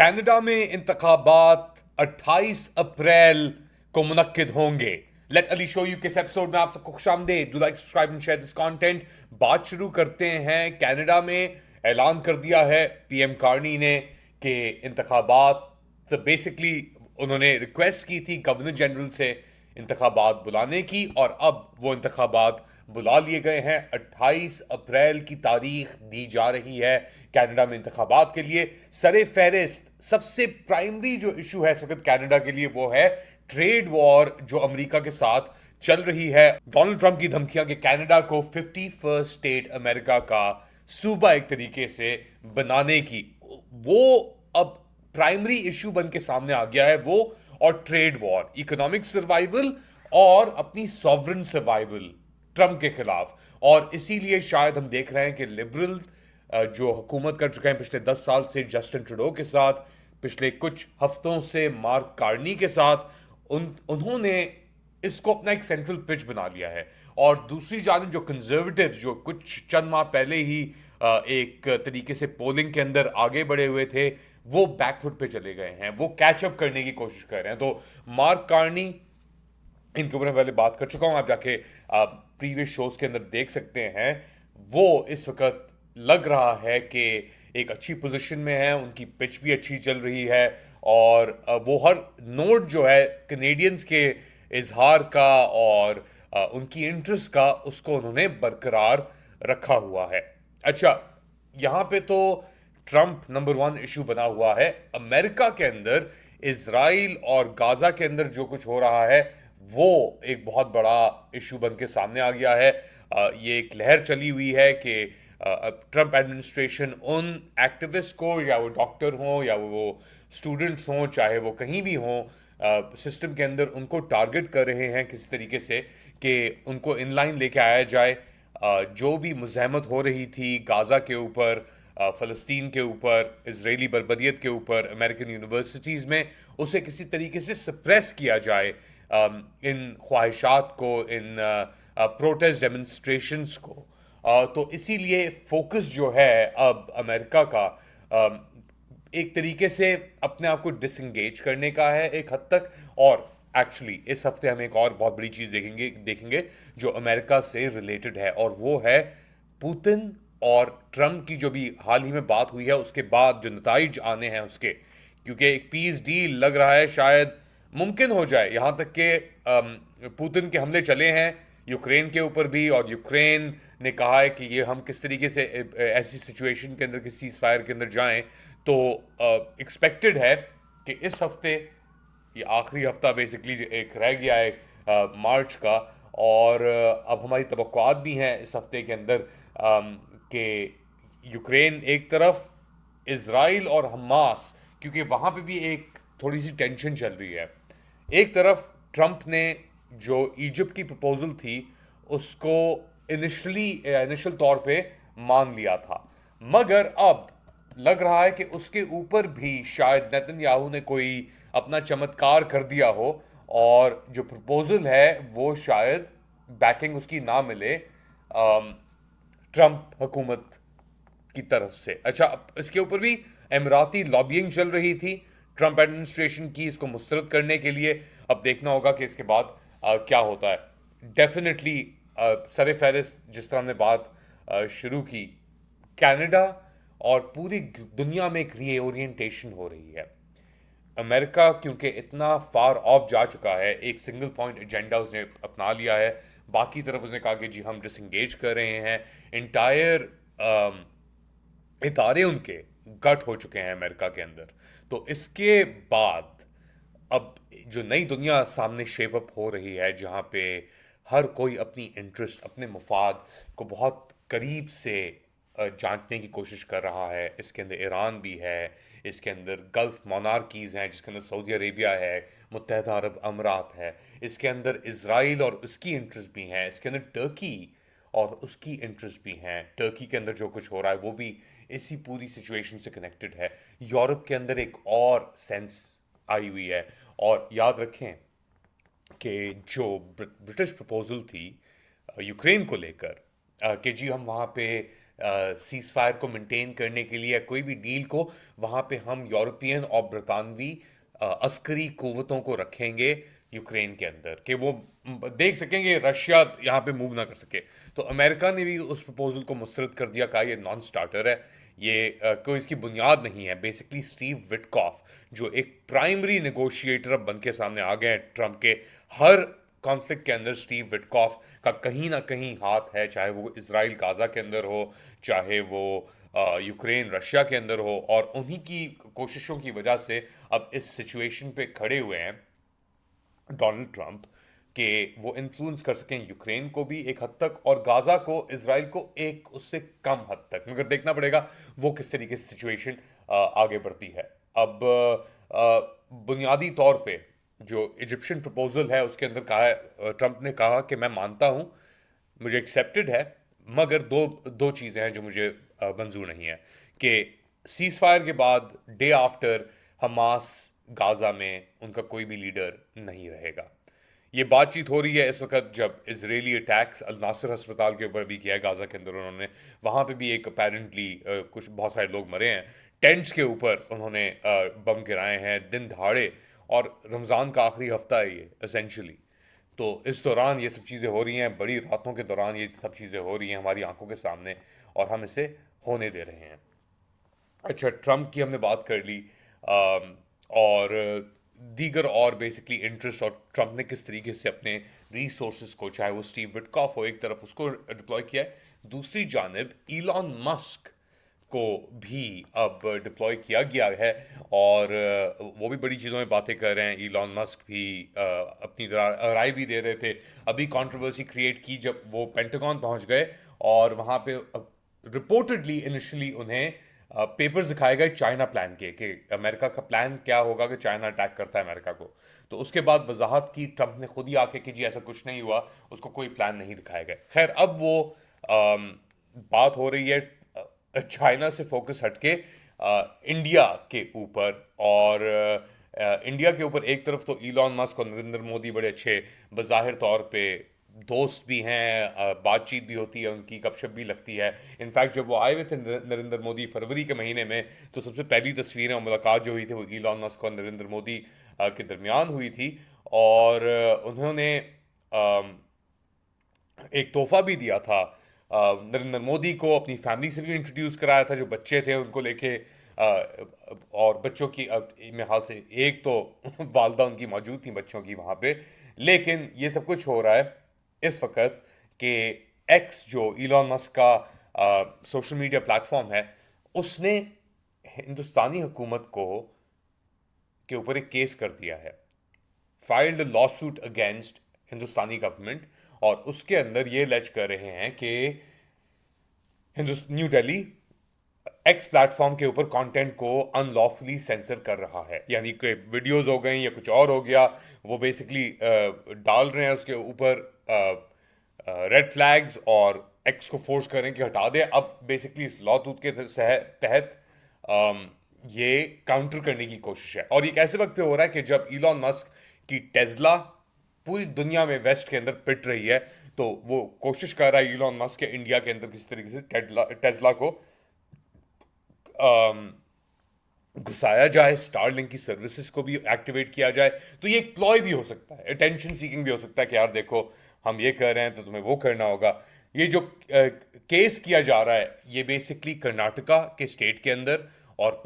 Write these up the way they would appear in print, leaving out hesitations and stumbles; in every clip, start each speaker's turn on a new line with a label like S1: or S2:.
S1: Canada में इंतखाबात 28 अप्रैल को मुनक्किद होंगे। लेट अली शो यू किस एपिसोड में आप सबको खुशामदीद। Do like subscribe and share this content. बात शुरू करते हैं। कनाडा में ऐलान कर दिया है पीएम कार्नी ने कि इंतखाबात, तो बेसिकली उन्होंने रिक्वेस्ट की थी गवर्नर जनरल से इंतखाबात बुलाने की, और अब वो इंतखाबात बुला लिए गए हैं। 28 अप्रैल की तारीख दी जा रही है कनाडा में इंतखाबात के लिए। सरे फहरिस्त सबसे प्राइमरी जो इशू है इस वक्त कनाडा के लिए वो है ट्रेड वॉर जो अमेरिका के साथ चल रही है। डोनाल्ड ट्रंप की धमकियां कि कनाडा को 51st स्टेट अमेरिका का सूबा एक तरीके से बनाने की, वो अब प्राइमरी इशू बन के सामने आ गया है। वो और ट्रेड वॉर, इकोनॉमिक सर्वाइवल और अपनी सॉवरन सर्वाइवल ट्रंप के खिलाफ। और इसीलिए शायद हम देख रहे हैं कि लिबरल जो हुकूमत कर चुके हैं पिछले 10 साल से जस्टिन ट्रूडो के साथ, पिछले कुछ हफ्तों से मार्क कार्नी के साथ, उन्होंने इसको अपना एक सेंट्रल पिच बना लिया है। और दूसरी जानब जो कंजर्वेटिव, जो कुछ चंद माह पहले ही एक तरीके से पोलिंग के अंदर आगे बढ़े हुए थे, वो बैकफुट पे चले गए हैं। वो कैचअप करने की कोशिश कर रहे हैं। तो मार्क कार्नी, इनके ऊपर मैं पहले बात कर चुका हूं, आप जाके प्रीवियस शोज के अंदर देख सकते हैं। वो इस वक्त लग रहा है कि एक अच्छी पोजीशन में है, उनकी पिच भी अच्छी चल रही है, और वो हर नोट जो है कनेडियंस के इजहार का और उनकी इंटरेस्ट का, उसको उन्होंने बरकरार रखा हुआ है। अच्छा, यहां पे तो ट्रंप नंबर वन इशू बना हुआ है। अमेरिका के अंदर इसराइल और गाजा के अंदर जो कुछ हो रहा है वो एक बहुत बड़ा इशू बन के सामने आ गया है। ये एक लहर चली हुई है कि ट्रंप एडमिनिस्ट्रेशन उन एक्टिविस्ट को, या वो डॉक्टर हों या वो स्टूडेंट्स हों, चाहे वो कहीं भी हों सिस्टम के अंदर, उनको टारगेट कर रहे हैं किसी तरीके से कि उनको इन लाइन लेके आया जाए। जो भी मुज़ाहमत हो रही थी गाज़ा के ऊपर, फ़लस्तीन के ऊपर, इजरायली बर्बरियत के ऊपर, अमेरिकन यूनिवर्सिटीज़ में, उसे किसी तरीके से सप्रेस किया जाए। इन ख्वाहिशात को, इन प्रोटेस्ट डेमोन्स्ट्रेशंस को। तो इसीलिए फोकस जो है अब अमेरिका का एक तरीके से अपने आप को डिसंगेज करने का है एक हद तक। और एक्चुअली इस हफ्ते हम एक और बहुत बड़ी चीज़ देखेंगे जो अमेरिका से रिलेटेड है, और वो है पुतिन और ट्रंप की जो भी हाल ही में बात हुई है उसके बाद जो नताइज आने हैं उसके। क्योंकि एक पीस डील लग रहा है शायद मुमकिन हो जाए, यहाँ तक कि पुतिन के हमले चले हैं यूक्रेन के ऊपर भी, और यूक्रेन ने कहा है कि ये हम किस तरीके से ऐसी सिचुएशन के अंदर, किसी सीज फायर के अंदर जाएं। तो एक्सपेक्टेड है कि इस हफ्ते, ये आखिरी हफ्ता बेसिकली एक रह गया है मार्च का, और अब हमारी तवक्कुआत भी हैं इस हफ्ते के अंदर कि यूक्रेन एक तरफ, इसराइल और हमास, क्योंकि वहाँ पे भी एक थोड़ी सी टेंशन चल रही है। एक तरफ ट्रंप ने जो इजिप्ट की प्रपोजल थी उसको इनिशियल तौर पे मान लिया था, मगर अब लग रहा है कि उसके ऊपर भी शायद नेतन्याहू ने कोई अपना चमत्कार कर दिया हो, और जो प्रपोजल है वो शायद बैकिंग उसकी ना मिले ट्रंप हुकूमत की तरफ से। अच्छा, इसके ऊपर भी एमराती लॉबिंग चल रही थी ट्रंप एडमिनिस्ट्रेशन की इसको मुस्तरद करने के लिए। अब देखना होगा कि इसके बाद क्या होता है। डेफिनेटली सर फहरिस्त जिस तरह हमने बात शुरू की, कनाडा और पूरी दुनिया में एक रीओरिएंटेशन हो रही है। अमेरिका क्योंकि इतना फार ऑफ जा चुका है, एक सिंगल पॉइंट एजेंडा उसने अपना लिया है। बाकी तरफ उसने कहा कि जी हम डिसंगेज कर रहे हैं। इंटायर इदारे उनके गट हो चुके हैं अमेरिका के अंदर। तो इसके बाद अब जो नई दुनिया सामने शेप अप हो रही है, जहाँ पे हर कोई अपनी इंटरेस्ट, अपने मफाद को बहुत करीब से जांचने की कोशिश कर रहा है। इसके अंदर ईरान भी है, इसके अंदर गल्फ मोनार्कीज़ हैं जिसके अंदर सऊदी अरेबिया है, मुत्तहदा अरब अमीरात है, इसके अंदर इसराइल और उसकी इंटरेस्ट भी हैं, इसके अंदर टर्की और उसकी इंटरेस्ट भी हैं। टर्की के अंदर जो कुछ हो रहा है वो भी इसी पूरी सिचुएशन से कनेक्टेड है। यूरोप के अंदर एक और सेंस आई हुई है। और याद रखें कि जो ब्रिटिश प्रपोजल थी यूक्रेन को लेकर, कि जी हम वहाँ पे सीज फायर को मेंटेन करने के लिए या कोई भी डील को, वहाँ पे हम यूरोपियन और ब्रितानवी अस्करी कुव्वतों को रखेंगे यूक्रेन के अंदर, कि वो देख सकेंगे रशिया यहाँ पे मूव ना कर सके। तो अमेरिका ने भी उस प्रपोजल को मुस्तरद कर दिया, कहा ये नॉन स्टार्टर है, ये कोई इसकी बुनियाद नहीं है। बेसिकली स्टीव विटकॉफ जो एक प्राइमरी नेगोशिएटर अब बन के सामने आ गए हैं ट्रंप के, हर कॉन्फ्लिक्ट के अंदर स्टीव विटकॉफ का कहीं ना कहीं हाथ है, चाहे वो इसराइल गाजा के अंदर हो, चाहे वो यूक्रेन रशिया के अंदर हो, और उन्हीं की कोशिशों की वजह से अब इस सिचुएशन पे खड़े हुए हैं डोनाल्ड ट्रंप, कि वो इन्फ्लुएंस कर सकें यूक्रेन को भी एक हद तक और गाजा को, इसराइल को एक उससे कम हद तक। मगर देखना पड़ेगा वो किस तरीके से सिचुएशन आगे बढ़ती है। अब बुनियादी तौर पे जो इजिप्शियन प्रपोजल है उसके अंदर कहा है, ट्रंप ने कहा कि मैं मानता हूं, मुझे एक्सेप्टेड है, मगर दो दो चीज़ें हैं जो मुझे मंजूर नहीं है, कि सीज फायर के बाद डे आफ्टर हमास गाजा में उनका कोई भी लीडर नहीं रहेगा। ये बातचीत हो रही है इस वक्त जब इजरायली अटैक्स अल नासर अस्पताल के ऊपर भी किया है गाजा के अंदर उन्होंने, वहाँ पे भी एक अपेरेंटली कुछ बहुत सारे लोग मरे हैं, टेंट्स के ऊपर उन्होंने बम गिराए हैं दिन दहाड़े, और रमज़ान का आखिरी हफ्ता है ये एसेंशली। तो इस दौरान ये सब चीज़ें हो रही हैं, बड़ी रातों के दौरान ये सब चीज़ें हो रही हैं हमारी आंखों के सामने, और हम इसे होने दे रहे हैं। अच्छा, ट्रम्प की हमने बात कर ली, और दीगर और बेसिकली इंटरेस्ट, और ट्रम्प ने किस तरीके से अपने रिसोर्सेज को, चाहे वो स्टीव विटकॉफ हो एक तरफ, उसको डिप्लॉय किया है, दूसरी जानब ईलॉन मस्क को भी अब डिप्लॉय किया गया है, और वो भी बड़ी चीज़ों में बातें कर रहे हैं। ईलॉन मस्क भी अपनी राय भी दे रहे थे। अभी कंट्रोवर्सी क्रिएट की जब वो पेंटागन पहुंच गए, और वहाँ पे रिपोर्टेडली इनिशियली उन्हें पेपर्स दिखाए गए चाइना प्लान के, कि अमेरिका का प्लान क्या होगा कि चाइना अटैक करता है अमेरिका को। तो उसके बाद वजाहत की ट्रंप ने खुद ही आके कि जी ऐसा कुछ नहीं हुआ, उसको कोई प्लान नहीं दिखाया गया। खैर, अब वो बात हो रही है चाइना से फोकस हटके इंडिया के ऊपर, और इंडिया के ऊपर एक तरफ तो ईलॉन मस्क और नरेंद्र मोदी बड़े अच्छे बज़ाहिर तौर पे दोस्त भी हैं, बातचीत भी होती है उनकी, गपशप भी लगती है। इनफैक्ट जब वो आए हुए थे नरेंद्र मोदी फरवरी के महीने में, तो सबसे पहली तस्वीरें और मुलाकात जो हुई थी वो ईलॉन मस्क और नरेंद्र मोदी के दरमियान हुई थी, और उन्होंने एक तोहफा भी दिया था नरेंद्र मोदी को, अपनी फैमिली से भी इंट्रोड्यूस कराया था, जो बच्चे थे उनको लेके, और बच्चों की मेरे हाल से एक तो वालदा उनकी मौजूद थी बच्चों की वहाँ पे। लेकिन ये सब कुछ हो रहा है इस वक्त कि एक्स जो इलॉन मस्क का सोशल मीडिया प्लेटफॉर्म है, उसने हिंदुस्तानी हुकूमत को के ऊपर एक केस कर दिया है, फाइल्ड लॉ सूट अगेंस्ट हिंदुस्तानी गवर्नमेंट, और उसके अंदर ये लेज कर रहे हैं कि न्यू दिल्ली एक्स प्लेटफॉर्म के ऊपर कंटेंट को अनलॉफुली सेंसर कर रहा है, यानी कि वीडियोस हो गई या कुछ और हो गया, वो बेसिकली डाल रहे हैं उसके ऊपर रेड फ्लैग्स, और एक्स को फोर्स करें कि हटा दे। अब बेसिकली इस लॉ तूत के तहत ये काउंटर करने की कोशिश है, और ये ऐसे वक्त पे हो रहा है कि जब इलॉन मस्क की टेस्ला पूरी दुनिया में वेस्ट के अंदर पिट रही है, तो वो कोशिश कर रहा है इलॉन मस्क के इंडिया के अंदर किसी तरीके से टेस्ला को घुसाया जाए, स्टारलिंक की सर्विसेज को भी एक्टिवेट किया जाए। तो ये एक प्लॉय भी हो सकता है, अटेंशन सीकिंग भी हो सकता है कि यार देखो हम ये कर रहे हैं तो तुम्हें वो करना होगा। ये जो केस किया जा रहा है ये बेसिकली कर्नाटका के स्टेट के अंदर, और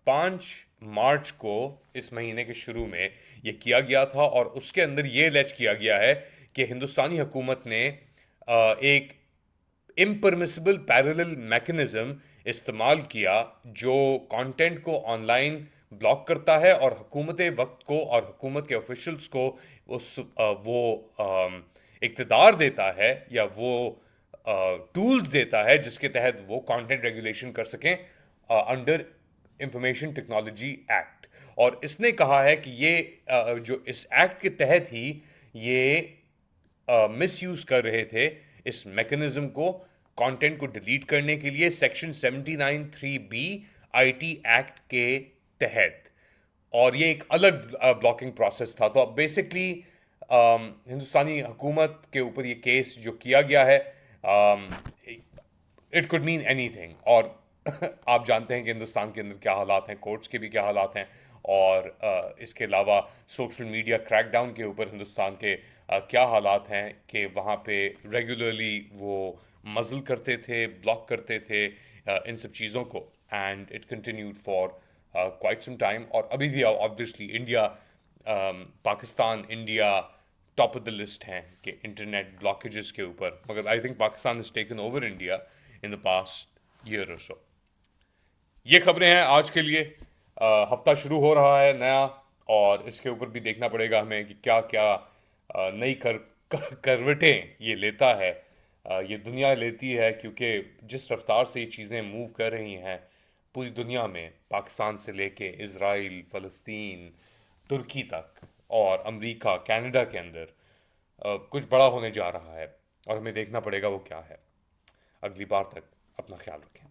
S1: 5 मार्च को इस महीने के शुरू में ये किया गया था, और उसके अंदर ये लेच किया गया है कि हिंदुस्तानी हुकूमत ने एक इम्परमिसिबल पैरेलल मैकेनिज्म इस्तेमाल किया जो कंटेंट को ऑनलाइन ब्लॉक करता है, और हुकूमत वक्त को और हुकूमत के ऑफिशियल्स को वो इक़्तिदार देता है, या वो टूल्स देता है जिसके तहत वो कंटेंट रेगुलेशन कर सकें अंडर इंफॉर्मेशन टेक्नोलॉजी एक्ट। और इसने कहा है कि ये जो इस एक्ट के तहत ही ये मिसयूज कर रहे थे इस मैकेनिज्म को, कंटेंट को डिलीट करने के लिए सेक्शन 79(3)(b) आईटी एक्ट के तहत, और ये एक अलग ब्लॉकिंग प्रोसेस था। तो अब बेसिकली हिंदुस्तानी हुकूमत के ऊपर ये केस जो किया गया है, इट कुड मीन एनीथिंग। और आप जानते हैं कि हिंदुस्तान के अंदर क्या हालात हैं, कोर्ट्स के भी क्या हालात हैं, और इसके अलावा सोशल मीडिया क्रैकडाउन के ऊपर हिंदुस्तान के क्या हालात हैं कि वहाँ पे रेगुलरली वो मजल करते थे, ब्लॉक करते थे इन सब चीज़ों को। And it continued for quite some time. और अभी भी obviously India, Pakistan, India top of the list हैं कि इंटरनेट ब्लॉकेजेस के ऊपर, मगर I think Pakistan has taken over India in the past year और सो। ये खबरें हैं आज के लिए। हफ्ता शुरू हो रहा है नया, और इसके ऊपर भी देखना पड़ेगा हमें कि क्या क्या नई करवटें ये लेता है, ये दुनिया लेती है, क्योंकि जिस रफ्तार से ये चीज़ें मूव कर रही हैं पूरी दुनिया में, पाकिस्तान से लेके इसराइल, फ़लस्तीन, तुर्की तक, और अमेरिका, कनाडा के अंदर कुछ बड़ा होने जा रहा है, और हमें देखना पड़ेगा वो क्या है। अगली बार तक अपना ख्याल रखें।